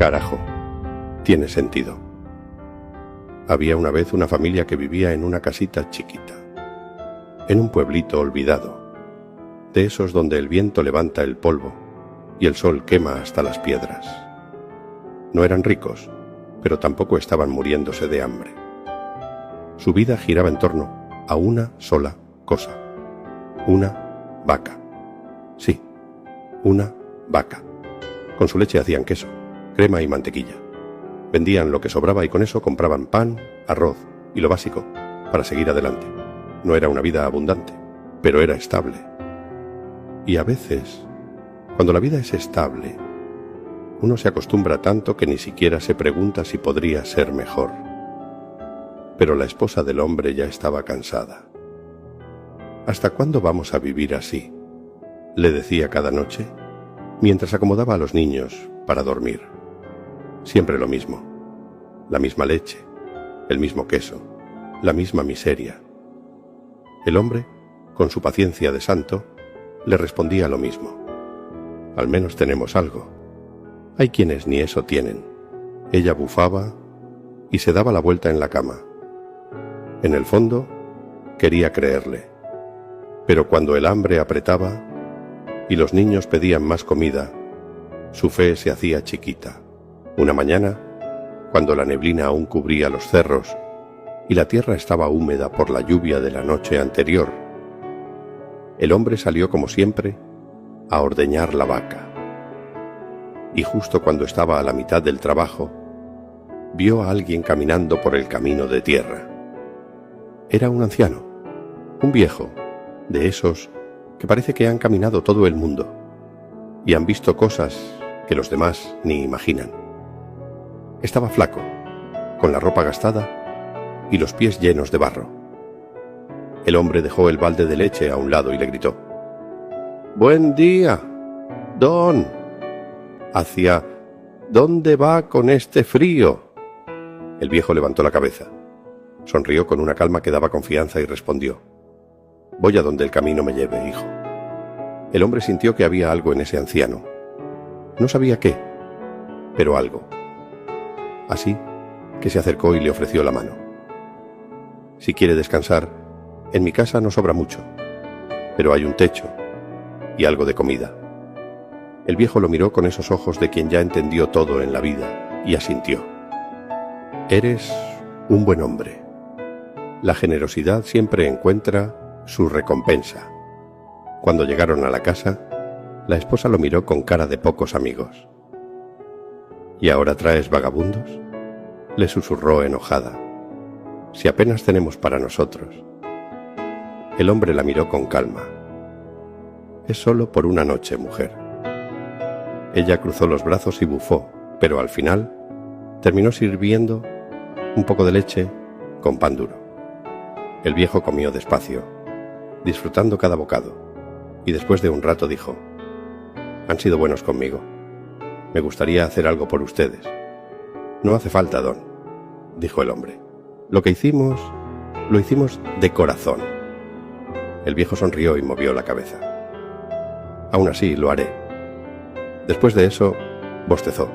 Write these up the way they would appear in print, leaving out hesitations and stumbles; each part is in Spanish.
Carajo, tiene sentido. Había una vez una familia que vivía en una casita chiquita, en un pueblito olvidado, de esos donde el viento levanta el polvo y el sol quema hasta las piedras. No eran ricos, pero tampoco estaban muriéndose de hambre. Su vida giraba en torno a una sola cosa: una vaca. Sí, una vaca. Con su leche hacían queso, crema y mantequilla. Vendían lo que sobraba y con eso compraban pan, arroz y lo básico para seguir adelante. No era una vida abundante, pero era estable. Y a veces, cuando la vida es estable, uno se acostumbra tanto que ni siquiera se pregunta si podría ser mejor. Pero la esposa del hombre ya estaba cansada. ¿Hasta cuándo vamos a vivir así?, le decía cada noche, mientras acomodaba a los niños para dormir. Siempre lo mismo: la misma leche, el mismo queso, la misma miseria. El hombre, con su paciencia de santo, le respondía lo mismo: al menos tenemos algo. Hay quienes ni eso tienen. Ella bufaba y se daba la vuelta en la cama. En el fondo, quería creerle. Pero cuando el hambre apretaba y los niños pedían más comida, su fe se hacía chiquita. Una mañana, cuando la neblina aún cubría los cerros y la tierra estaba húmeda por la lluvia de la noche anterior, el hombre salió como siempre a ordeñar la vaca. Y justo cuando estaba a la mitad del trabajo, vio a alguien caminando por el camino de tierra. Era un anciano, un viejo, de esos que parece que han caminado todo el mundo y han visto cosas que los demás ni imaginan. Estaba flaco, con la ropa gastada y los pies llenos de barro. El hombre dejó el balde de leche a un lado y le gritó: «¡Buen día, don! ¿Hacia dónde va con este frío?». El viejo levantó la cabeza, sonrió con una calma que daba confianza y respondió: «Voy a donde el camino me lleve, hijo». El hombre sintió que había algo en ese anciano. No sabía qué, pero algo. Así que se acercó y le ofreció la mano. «Si quiere descansar, en mi casa no sobra mucho, pero hay un techo y algo de comida». El viejo lo miró con esos ojos de quien ya entendió todo en la vida y asintió. «Eres un buen hombre. La generosidad siempre encuentra su recompensa». Cuando llegaron a la casa, la esposa lo miró con cara de pocos amigos. «¿Y ahora traes vagabundos?», le susurró enojada. «Si apenas tenemos para nosotros». El hombre la miró con calma. «Es solo por una noche, mujer». Ella cruzó los brazos y bufó, pero al final terminó sirviendo un poco de leche con pan duro. El viejo comió despacio, disfrutando cada bocado, y después de un rato dijo: «Han sido buenos conmigo. Me gustaría hacer algo por ustedes». «No hace falta, don», dijo el hombre. «Lo que hicimos, lo hicimos de corazón». El viejo sonrió y movió la cabeza. «Aún así, lo haré». Después de eso, bostezó.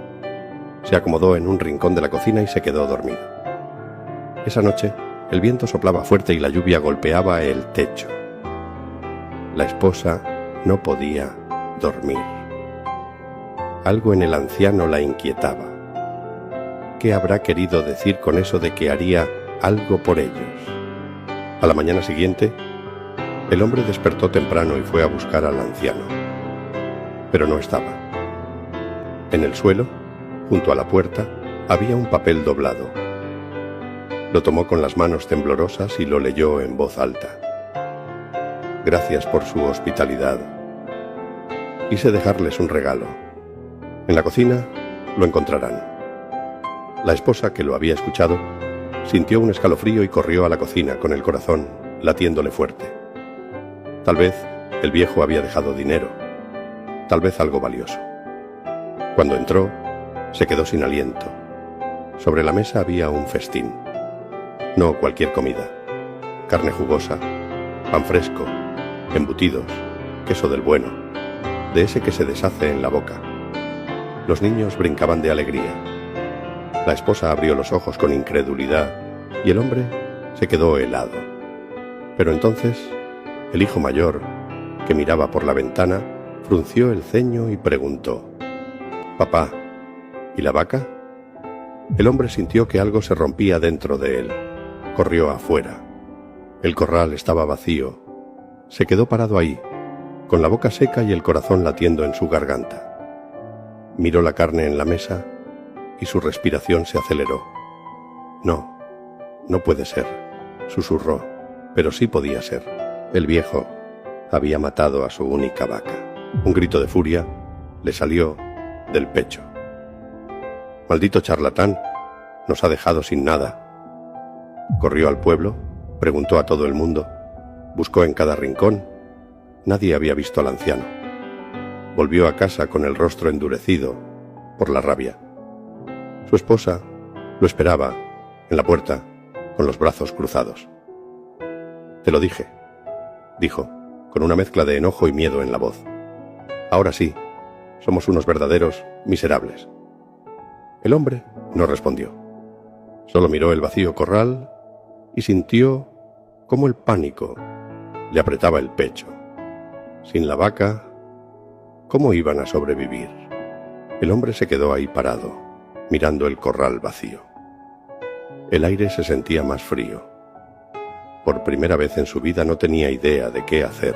Se acomodó en un rincón de la cocina y se quedó dormido. Esa noche, el viento soplaba fuerte y la lluvia golpeaba el techo. La esposa no podía dormir. Algo en el anciano la inquietaba. ¿Qué habrá querido decir con eso de que haría algo por ellos? A la mañana siguiente, el hombre despertó temprano y fue a buscar al anciano. Pero no estaba. En el suelo, junto a la puerta, había un papel doblado. Lo tomó con las manos temblorosas y lo leyó en voz alta. «Gracias por su hospitalidad. Quise dejarles un regalo. En la cocina lo encontrarán». La esposa, que lo había escuchado, sintió un escalofrío y corrió a la cocina con el corazón latiéndole fuerte. Tal vez el viejo había dejado dinero, tal vez algo valioso. Cuando entró, se quedó sin aliento. Sobre la mesa había un festín. No cualquier comida. Carne jugosa, pan fresco, embutidos, queso del bueno, de ese que se deshace en la boca. Los niños brincaban de alegría. La esposa abrió los ojos con incredulidad y el hombre se quedó helado. Pero entonces el hijo mayor, que miraba por la ventana, frunció el ceño y preguntó: «Papá, ¿y la vaca?». El hombre sintió que algo se rompía dentro de él. Corrió afuera. El corral estaba vacío. Se quedó parado ahí, con la boca seca y el corazón latiendo en su garganta. Miró la carne en la mesa y su respiración se aceleró. «No, no puede ser», susurró, pero sí podía ser. El viejo había matado a su única vaca. Un grito de furia le salió del pecho. «Maldito charlatán, nos ha dejado sin nada». Corrió al pueblo, preguntó a todo el mundo, buscó en cada rincón. Nadie había visto al anciano. Volvió a casa con el rostro endurecido por la rabia. Su esposa lo esperaba en la puerta con los brazos cruzados. «Te lo dije», dijo, con una mezcla de enojo y miedo en la voz. «Ahora sí, somos unos verdaderos miserables». El hombre no respondió. Solo miró el vacío corral y sintió cómo el pánico le apretaba el pecho. Sin la vaca, ¿cómo iban a sobrevivir? El hombre se quedó ahí parado, mirando el corral vacío. El aire se sentía más frío. Por primera vez en su vida no tenía idea de qué hacer.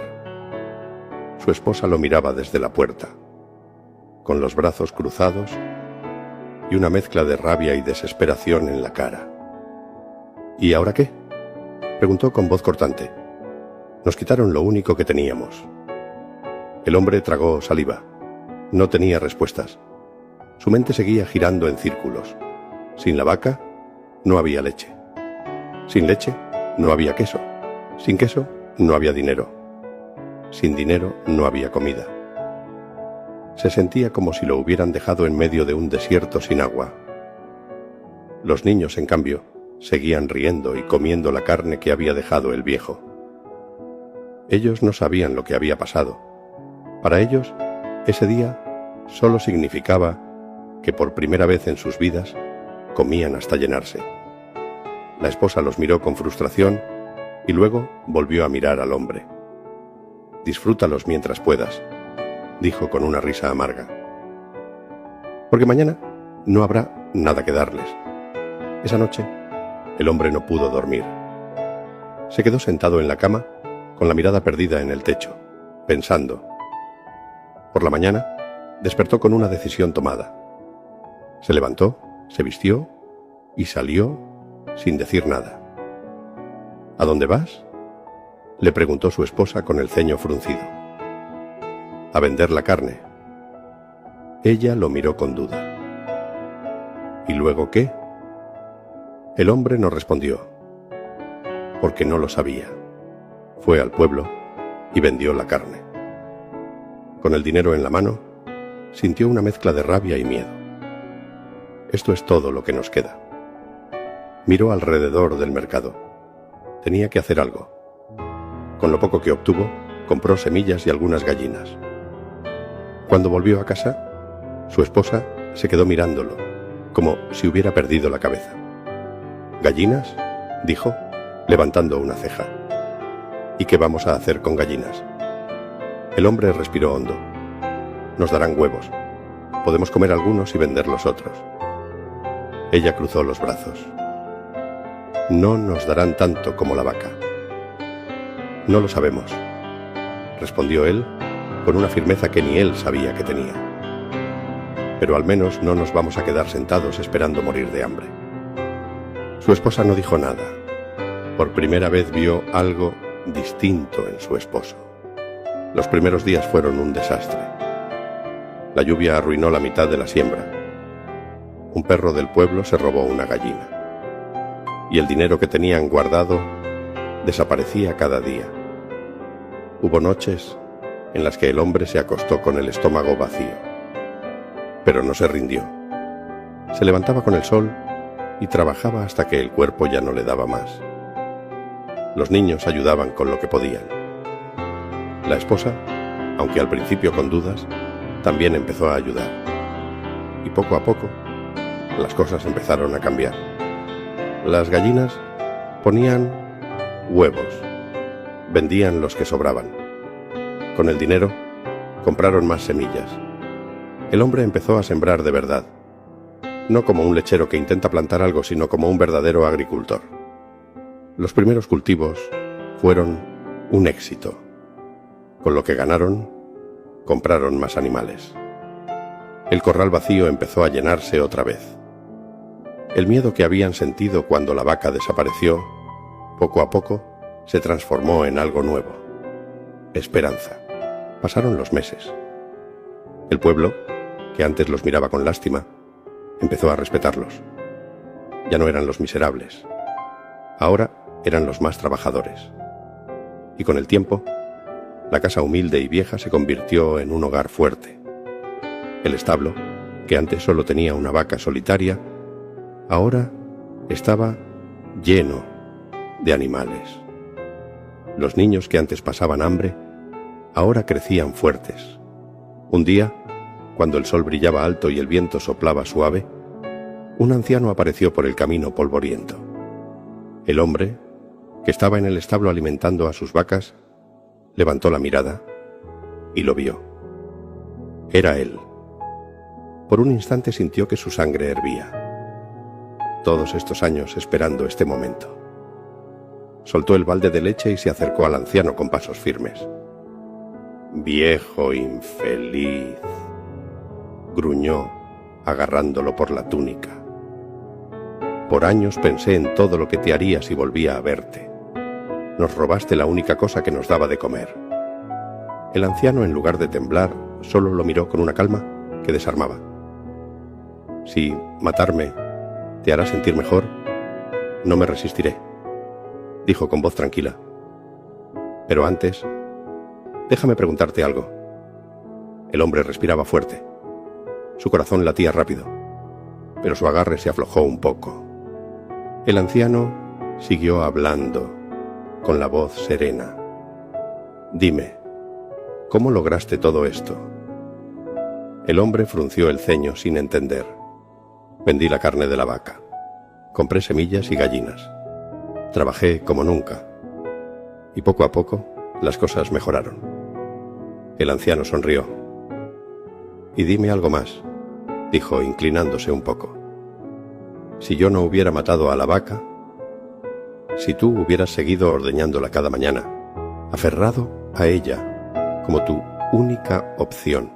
Su esposa lo miraba desde la puerta, con los brazos cruzados y una mezcla de rabia y desesperación en la cara. «¿Y ahora qué?», preguntó con voz cortante. «Nos quitaron lo único que teníamos». El hombre tragó saliva. No tenía respuestas. Su mente seguía girando en círculos. Sin la vaca, no había leche. Sin leche, no había queso. Sin queso, no había dinero. Sin dinero, no había comida. Se sentía como si lo hubieran dejado en medio de un desierto sin agua. Los niños, en cambio, seguían riendo y comiendo la carne que había dejado el viejo. Ellos no sabían lo que había pasado. Para ellos, ese día solo significaba que por primera vez en sus vidas comían hasta llenarse. La esposa los miró con frustración y luego volvió a mirar al hombre. «Disfrútalos mientras puedas», dijo con una risa amarga. «Porque mañana no habrá nada que darles». Esa noche, el hombre no pudo dormir. Se quedó sentado en la cama, con la mirada perdida en el techo, pensando. Por la mañana, despertó con una decisión tomada. Se levantó, se vistió y salió sin decir nada. «¿A dónde vas?», le preguntó su esposa con el ceño fruncido. «A vender la carne». Ella lo miró con duda. «¿Y luego qué?». El hombre no respondió, porque no lo sabía. Fue al pueblo y vendió la carne. Con el dinero en la mano, sintió una mezcla de rabia y miedo. Esto es todo lo que nos queda. Miró alrededor del mercado. Tenía que hacer algo. Con lo poco que obtuvo, compró semillas y algunas gallinas. Cuando volvió a casa, su esposa se quedó mirándolo, como si hubiera perdido la cabeza. «¿Gallinas?», dijo, levantando una ceja. «¿Y qué vamos a hacer con gallinas?». El hombre respiró hondo. «Nos darán huevos. Podemos comer algunos y vender los otros». Ella cruzó los brazos. «No nos darán tanto como la vaca». «No lo sabemos», respondió él con una firmeza que ni él sabía que tenía. «Pero al menos no nos vamos a quedar sentados esperando morir de hambre». Su esposa no dijo nada. Por primera vez vio algo distinto en su esposo. Los primeros días fueron un desastre. La lluvia arruinó la mitad de la siembra. Un perro del pueblo se robó una gallina. Y el dinero que tenían guardado desaparecía cada día. Hubo noches en las que el hombre se acostó con el estómago vacío. Pero no se rindió. Se levantaba con el sol y trabajaba hasta que el cuerpo ya no le daba más. Los niños ayudaban con lo que podían. La esposa, aunque al principio con dudas, también empezó a ayudar. Y poco a poco, las cosas empezaron a cambiar. Las gallinas ponían huevos, vendían los que sobraban. Con el dinero, compraron más semillas. El hombre empezó a sembrar de verdad, no como un lechero que intenta plantar algo, sino como un verdadero agricultor. Los primeros cultivos fueron un éxito. Con lo que ganaron, compraron más animales. El corral vacío empezó a llenarse otra vez. El miedo que habían sentido cuando la vaca desapareció, poco a poco, se transformó en algo nuevo. Esperanza. Pasaron los meses. El pueblo, que antes los miraba con lástima, empezó a respetarlos. Ya no eran los miserables. Ahora eran los más trabajadores. Y con el tiempo, la casa humilde y vieja se convirtió en un hogar fuerte. El establo, que antes solo tenía una vaca solitaria, ahora estaba lleno de animales. Los niños que antes pasaban hambre, ahora crecían fuertes. Un día, cuando el sol brillaba alto y el viento soplaba suave, un anciano apareció por el camino polvoriento. El hombre, que estaba en el establo alimentando a sus vacas, levantó la mirada y lo vio. Era él. Por un instante sintió que su sangre hervía. Todos estos años esperando este momento. Soltó el balde de leche y se acercó al anciano con pasos firmes. «Viejo infeliz», gruñó, agarrándolo por la túnica. «Por años pensé en todo lo que te haría si volvía a verte. Nos robaste la única cosa que nos daba de comer». El anciano, en lugar de temblar, solo lo miró con una calma que desarmaba. «Si matarme te hará sentir mejor, no me resistiré», dijo con voz tranquila. «Pero antes, déjame preguntarte algo». El hombre respiraba fuerte. Su corazón latía rápido, pero su agarre se aflojó un poco. El anciano siguió hablando, con la voz serena. «Dime, ¿cómo lograste todo esto?» El hombre frunció el ceño sin entender. «Vendí la carne de la vaca. Compré semillas y gallinas. Trabajé como nunca. Y poco a poco las cosas mejoraron». El anciano sonrió. «Y dime algo más», dijo, inclinándose un poco. «Si yo no hubiera matado a la vaca, si tú hubieras seguido ordeñándola cada mañana, aferrado a ella como tu única opción,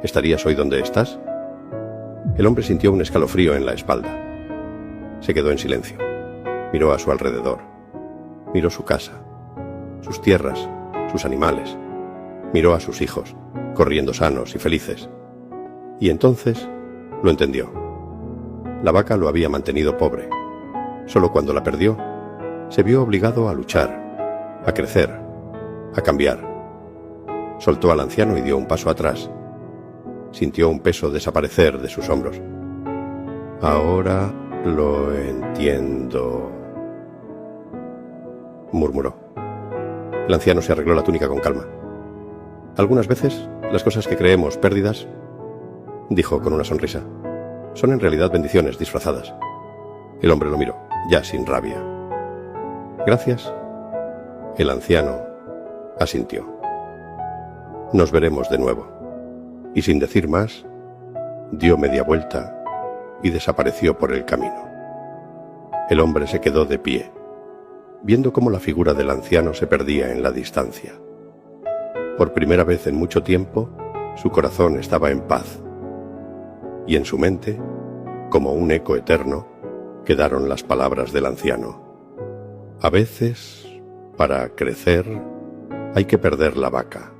¿estarías hoy donde estás?» El hombre sintió un escalofrío en la espalda. Se quedó en silencio. Miró a su alrededor. Miró su casa, sus tierras, sus animales. Miró a sus hijos, corriendo sanos y felices. Y entonces lo entendió. La vaca lo había mantenido pobre. Solo cuando la perdió, se vio obligado a luchar, a crecer, a cambiar. Soltó al anciano y dio un paso atrás. Sintió un peso desaparecer de sus hombros. «Ahora lo entiendo», murmuró. El anciano se arregló la túnica con calma. «Algunas veces, las cosas que creemos pérdidas», dijo con una sonrisa, «son en realidad bendiciones disfrazadas». El hombre lo miró, ya sin rabia. «Gracias». El anciano asintió. «Nos veremos de nuevo». Y sin decir más, dio media vuelta y desapareció por el camino. El hombre se quedó de pie, viendo cómo la figura del anciano se perdía en la distancia. Por primera vez en mucho tiempo, su corazón estaba en paz, y en su mente, como un eco eterno, quedaron las palabras del anciano. «A veces, para crecer, hay que perder la vaca».